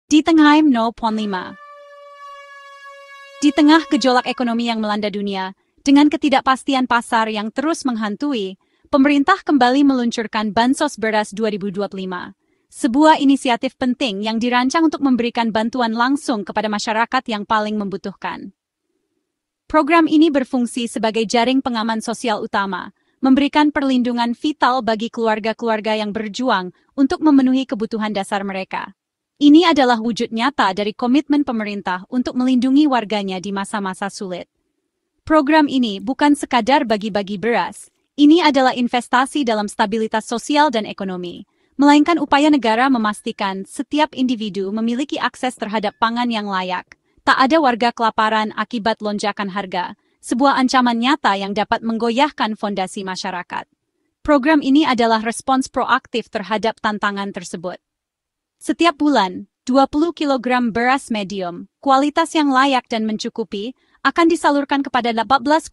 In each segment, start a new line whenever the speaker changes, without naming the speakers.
Di tengah 0.5. Di tengah gejolak ekonomi yang melanda dunia, dengan ketidakpastian pasar yang terus menghantui, pemerintah kembali meluncurkan Bansos Beras 2025. Sebuah inisiatif penting yang dirancang untuk memberikan bantuan langsung kepada masyarakat yang paling membutuhkan. Program ini berfungsi sebagai jaring pengaman sosial utama, memberikan perlindungan vital bagi keluarga-keluarga yang berjuang untuk memenuhi kebutuhan dasar mereka. Ini adalah wujud nyata dari komitmen pemerintah untuk melindungi warganya di masa-masa sulit. Program ini bukan sekadar bagi-bagi beras, ini adalah investasi dalam stabilitas sosial dan ekonomi, melainkan upaya negara memastikan setiap individu memiliki akses terhadap pangan yang layak. Tak ada warga kelaparan akibat lonjakan harga, sebuah ancaman nyata yang dapat menggoyahkan fondasi masyarakat. Program ini adalah respons proaktif terhadap tantangan tersebut. Setiap bulan, 20 kg beras medium, kualitas yang layak dan mencukupi, akan disalurkan kepada 18,8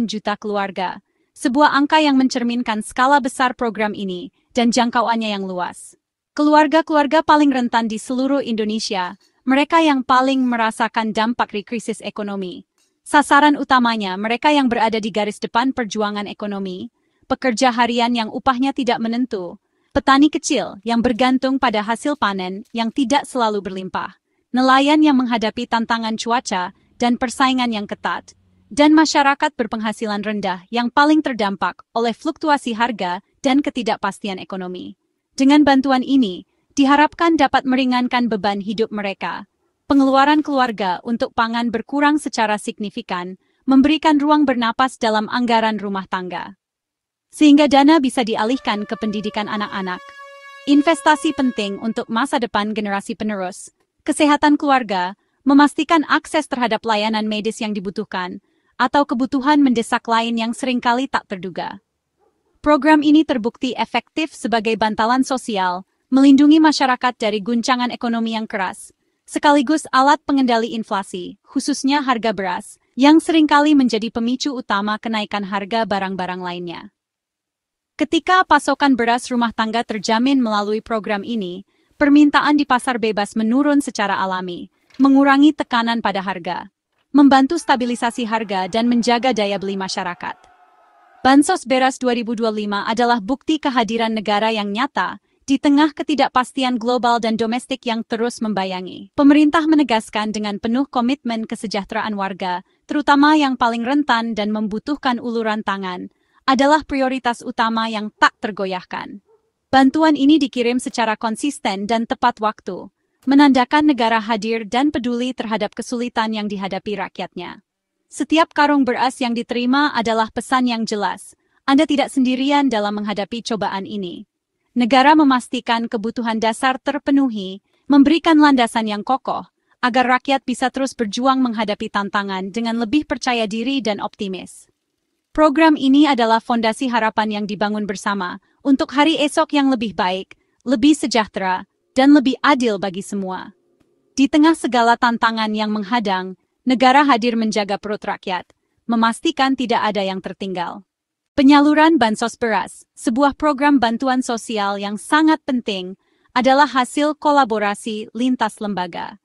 juta keluarga. Sebuah angka yang mencerminkan skala besar program ini dan jangkauannya yang luas. Keluarga-keluarga paling rentan di seluruh Indonesia, mereka yang paling merasakan dampak krisis ekonomi. Sasaran utamanya mereka yang berada di garis depan perjuangan ekonomi, pekerja harian yang upahnya tidak menentu, petani kecil yang bergantung pada hasil panen yang tidak selalu berlimpah, nelayan yang menghadapi tantangan cuaca dan persaingan yang ketat, dan masyarakat berpenghasilan rendah yang paling terdampak oleh fluktuasi harga dan ketidakpastian ekonomi. Dengan bantuan ini, diharapkan dapat meringankan beban hidup mereka. Pengeluaran keluarga untuk pangan berkurang secara signifikan, memberikan ruang bernapas dalam anggaran rumah tangga, sehingga dana bisa dialihkan ke pendidikan anak-anak. Investasi penting untuk masa depan generasi penerus, kesehatan keluarga, memastikan akses terhadap layanan medis yang dibutuhkan, atau kebutuhan mendesak lain yang seringkali tak terduga. Program ini terbukti efektif sebagai bantalan sosial, melindungi masyarakat dari guncangan ekonomi yang keras, sekaligus alat pengendali inflasi, khususnya harga beras, yang seringkali menjadi pemicu utama kenaikan harga barang-barang lainnya. Ketika pasokan beras rumah tangga terjamin melalui program ini, permintaan di pasar bebas menurun secara alami, mengurangi tekanan pada harga, membantu stabilisasi harga dan menjaga daya beli masyarakat. Bansos Beras 2025 adalah bukti kehadiran negara yang nyata di tengah ketidakpastian global dan domestik yang terus membayangi. Pemerintah menegaskan dengan penuh komitmen kesejahteraan warga, terutama yang paling rentan dan membutuhkan uluran tangan, adalah prioritas utama yang tak tergoyahkan. Bantuan ini dikirim secara konsisten dan tepat waktu, menandakan negara hadir dan peduli terhadap kesulitan yang dihadapi rakyatnya. Setiap karung beras yang diterima adalah pesan yang jelas, Anda tidak sendirian dalam menghadapi cobaan ini. Negara memastikan kebutuhan dasar terpenuhi, memberikan landasan yang kokoh, agar rakyat bisa terus berjuang menghadapi tantangan dengan lebih percaya diri dan optimis. Program ini adalah fondasi harapan yang dibangun bersama untuk hari esok yang lebih baik, lebih sejahtera, dan lebih adil bagi semua. Di tengah segala tantangan yang menghadang, negara hadir menjaga perut rakyat, memastikan tidak ada yang tertinggal. Penyaluran Bansos Beras, sebuah program bantuan sosial yang sangat penting, adalah hasil kolaborasi lintas lembaga.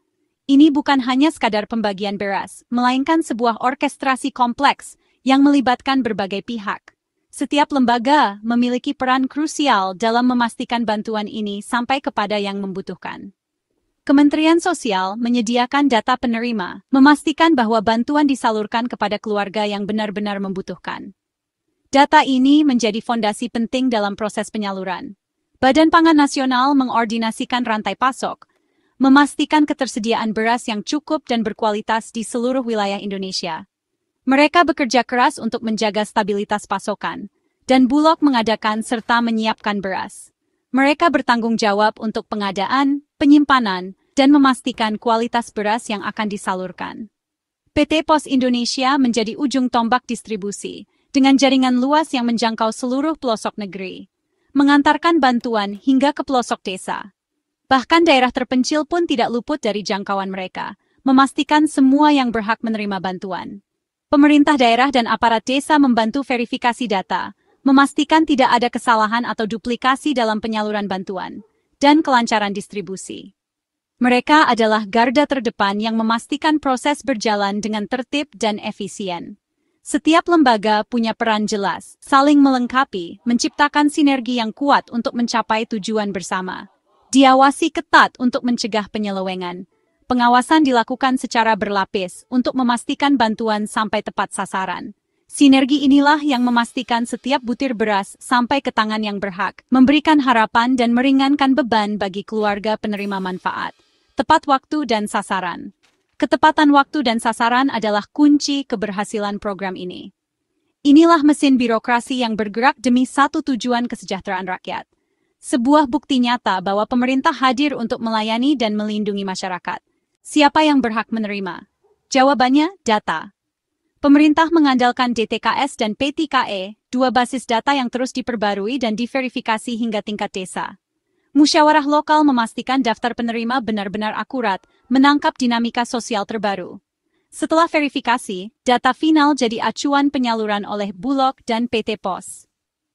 Ini bukan hanya sekadar pembagian beras, melainkan sebuah orkestrasi kompleks yang melibatkan berbagai pihak. Setiap lembaga memiliki peran krusial dalam memastikan bantuan ini sampai kepada yang membutuhkan. Kementerian Sosial menyediakan data penerima, memastikan bahwa bantuan disalurkan kepada keluarga yang benar-benar membutuhkan. Data ini menjadi fondasi penting dalam proses penyaluran. Badan Pangan Nasional mengordinasikan rantai pasok, memastikan ketersediaan beras yang cukup dan berkualitas di seluruh wilayah Indonesia. Mereka bekerja keras untuk menjaga stabilitas pasokan, dan Bulog mengadakan serta menyiapkan beras. Mereka bertanggung jawab untuk pengadaan, penyimpanan, dan memastikan kualitas beras yang akan disalurkan. PT Pos Indonesia menjadi ujung tombak distribusi, dengan jaringan luas yang menjangkau seluruh pelosok negeri, mengantarkan bantuan hingga ke pelosok desa. Bahkan daerah terpencil pun tidak luput dari jangkauan mereka, memastikan semua yang berhak menerima bantuan. Pemerintah daerah dan aparat desa membantu verifikasi data, memastikan tidak ada kesalahan atau duplikasi dalam penyaluran bantuan, dan kelancaran distribusi. Mereka adalah garda terdepan yang memastikan proses berjalan dengan tertib dan efisien. Setiap lembaga punya peran jelas, saling melengkapi, menciptakan sinergi yang kuat untuk mencapai tujuan bersama. Diawasi ketat untuk mencegah penyelewengan. Pengawasan dilakukan secara berlapis untuk memastikan bantuan sampai tepat sasaran. Sinergi inilah yang memastikan setiap butir beras sampai ke tangan yang berhak, memberikan harapan dan meringankan beban bagi keluarga penerima manfaat. Tepat waktu dan sasaran. Ketepatan waktu dan sasaran adalah kunci keberhasilan program ini. Inilah mesin birokrasi yang bergerak demi satu tujuan kesejahteraan rakyat. Sebuah bukti nyata bahwa pemerintah hadir untuk melayani dan melindungi masyarakat. Siapa yang berhak menerima? Jawabannya, data. Pemerintah mengandalkan DTKS dan PTKE, dua basis data yang terus diperbarui dan diverifikasi hingga tingkat desa. Musyawarah lokal memastikan daftar penerima benar-benar akurat, menangkap dinamika sosial terbaru. Setelah verifikasi, data final jadi acuan penyaluran oleh Bulog dan PT POS.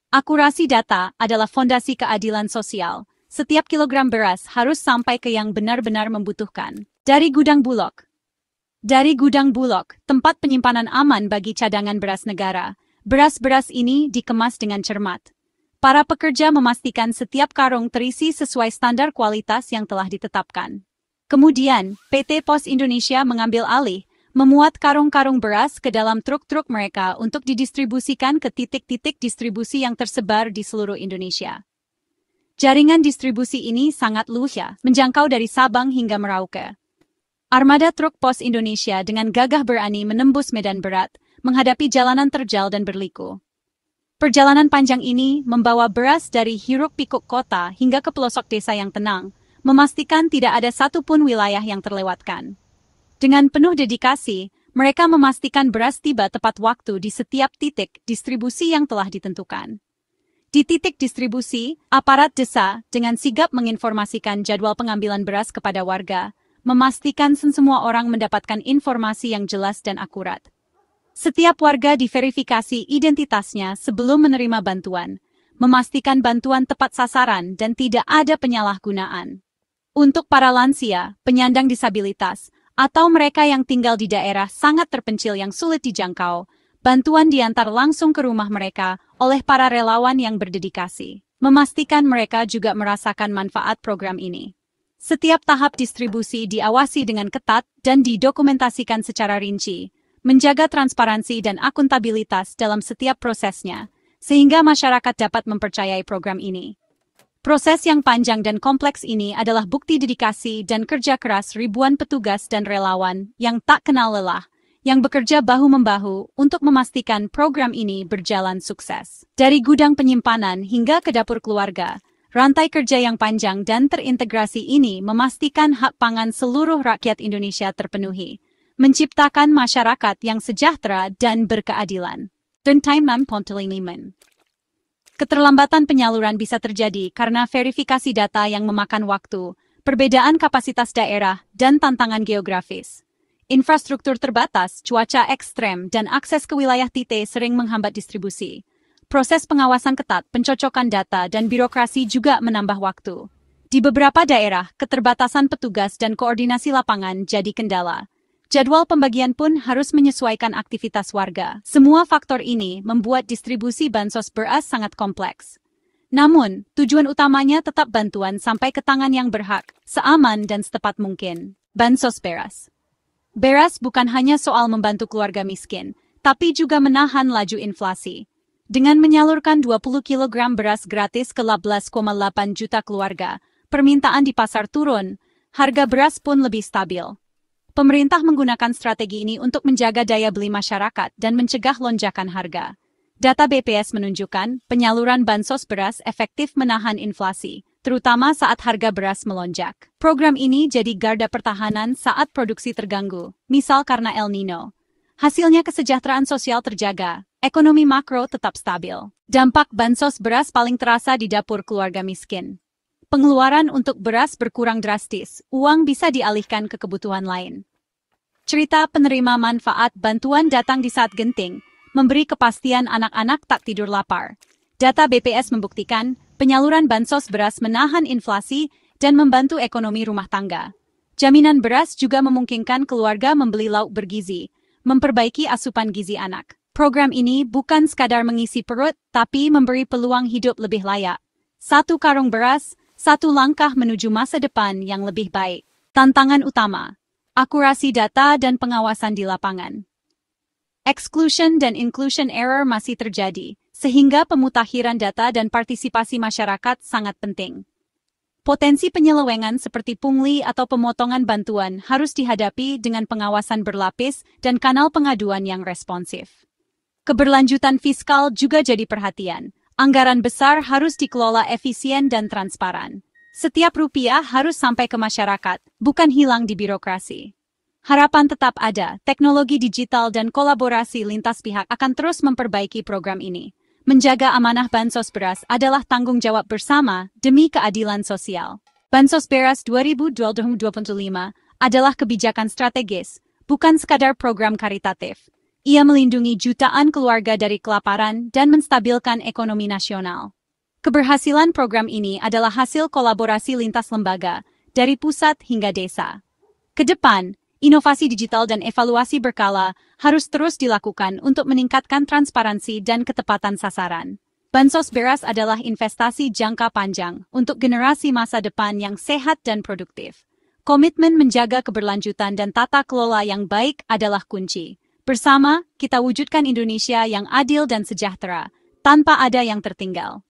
Akurasi data adalah fondasi keadilan sosial. Setiap kilogram beras harus sampai ke yang benar-benar membutuhkan. Dari gudang Bulog. Dari gudang Bulog, tempat penyimpanan aman bagi cadangan beras negara, beras-beras ini dikemas dengan cermat. Para pekerja memastikan setiap karung terisi sesuai standar kualitas yang telah ditetapkan. Kemudian, PT POS Indonesia mengambil alih, memuat karung-karung beras ke dalam truk-truk mereka untuk didistribusikan ke titik-titik distribusi yang tersebar di seluruh Indonesia. Jaringan distribusi ini sangat luas, menjangkau dari Sabang hingga Merauke. Armada truk POS Indonesia dengan gagah berani menembus medan berat, menghadapi jalanan terjal dan berliku. Perjalanan panjang ini membawa beras dari hiruk-pikuk kota hingga ke pelosok desa yang tenang, memastikan tidak ada satupun wilayah yang terlewatkan. Dengan penuh dedikasi, mereka memastikan beras tiba tepat waktu di setiap titik distribusi yang telah ditentukan. Di titik distribusi, aparat desa dengan sigap menginformasikan jadwal pengambilan beras kepada warga, memastikan semua orang mendapatkan informasi yang jelas dan akurat. Setiap warga diverifikasi identitasnya sebelum menerima bantuan, memastikan bantuan tepat sasaran dan tidak ada penyalahgunaan. Untuk para lansia, penyandang disabilitas, atau mereka yang tinggal di daerah sangat terpencil yang sulit dijangkau, bantuan diantar langsung ke rumah mereka oleh para relawan yang berdedikasi, memastikan mereka juga merasakan manfaat program ini. Setiap tahap distribusi diawasi dengan ketat dan didokumentasikan secara rinci, menjaga transparansi dan akuntabilitas dalam setiap prosesnya, sehingga masyarakat dapat mempercayai program ini. Proses yang panjang dan kompleks ini adalah bukti dedikasi dan kerja keras ribuan petugas dan relawan yang tak kenal lelah, yang bekerja bahu-membahu untuk memastikan program ini berjalan sukses. Dari gudang penyimpanan hingga ke dapur keluarga, rantai kerja yang panjang dan terintegrasi ini memastikan hak pangan seluruh rakyat Indonesia terpenuhi, menciptakan masyarakat yang sejahtera dan berkeadilan. Keterlambatan penyaluran bisa terjadi karena verifikasi data yang memakan waktu, perbedaan kapasitas daerah, dan tantangan geografis. Infrastruktur terbatas, cuaca ekstrem, dan akses ke wilayah TT sering menghambat distribusi. Proses pengawasan ketat, pencocokan data, dan birokrasi juga menambah waktu. Di beberapa daerah, keterbatasan petugas dan koordinasi lapangan jadi kendala. Jadwal pembagian pun harus menyesuaikan aktivitas warga. Semua faktor ini membuat distribusi bansos beras sangat kompleks. Namun, tujuan utamanya tetap bantuan sampai ke tangan yang berhak, seaman dan setepat mungkin. Bansos beras. Beras bukan hanya soal membantu keluarga miskin, tapi juga menahan laju inflasi. Dengan menyalurkan 20 kg beras gratis ke 11,8 juta keluarga, permintaan di pasar turun, harga beras pun lebih stabil. Pemerintah menggunakan strategi ini untuk menjaga daya beli masyarakat dan mencegah lonjakan harga. Data BPS menunjukkan penyaluran bansos beras efektif menahan inflasi, terutama saat harga beras melonjak. Program ini jadi garda pertahanan saat produksi terganggu, misal karena El Nino. Hasilnya kesejahteraan sosial terjaga, ekonomi makro tetap stabil. Dampak bansos beras paling terasa di dapur keluarga miskin. Pengeluaran untuk beras berkurang drastis, uang bisa dialihkan ke kebutuhan lain. Cerita penerima manfaat bantuan datang di saat genting, memberi kepastian anak-anak tak tidur lapar. Data BPS membuktikan penyaluran bansos beras menahan inflasi dan membantu ekonomi rumah tangga. Jaminan beras juga memungkinkan keluarga membeli lauk bergizi, memperbaiki asupan gizi anak. Program ini bukan sekadar mengisi perut, tapi memberi peluang hidup lebih layak. Satu karung beras, satu langkah menuju masa depan yang lebih baik. Tantangan utama: akurasi data dan pengawasan di lapangan. Exclusion dan inclusion error masih terjadi, sehingga pemutakhiran data dan partisipasi masyarakat sangat penting. Potensi penyelewengan seperti pungli atau pemotongan bantuan harus dihadapi dengan pengawasan berlapis dan kanal pengaduan yang responsif. Keberlanjutan fiskal juga jadi perhatian. Anggaran besar harus dikelola efisien dan transparan. Setiap rupiah harus sampai ke masyarakat, bukan hilang di birokrasi. Harapan tetap ada, teknologi digital dan kolaborasi lintas pihak akan terus memperbaiki program ini. Menjaga amanah bansos beras adalah tanggung jawab bersama demi keadilan sosial. Bansos beras 2025 adalah kebijakan strategis, bukan sekadar program karitatif. Ia melindungi jutaan keluarga dari kelaparan dan menstabilkan ekonomi nasional. Keberhasilan program ini adalah hasil kolaborasi lintas lembaga, dari pusat hingga desa. Kedepan, inovasi digital dan evaluasi berkala harus terus dilakukan untuk meningkatkan transparansi dan ketepatan sasaran. Bansos beras adalah investasi jangka panjang untuk generasi masa depan yang sehat dan produktif. Komitmen menjaga keberlanjutan dan tata kelola yang baik adalah kunci. Bersama, kita wujudkan Indonesia yang adil dan sejahtera, tanpa ada yang tertinggal.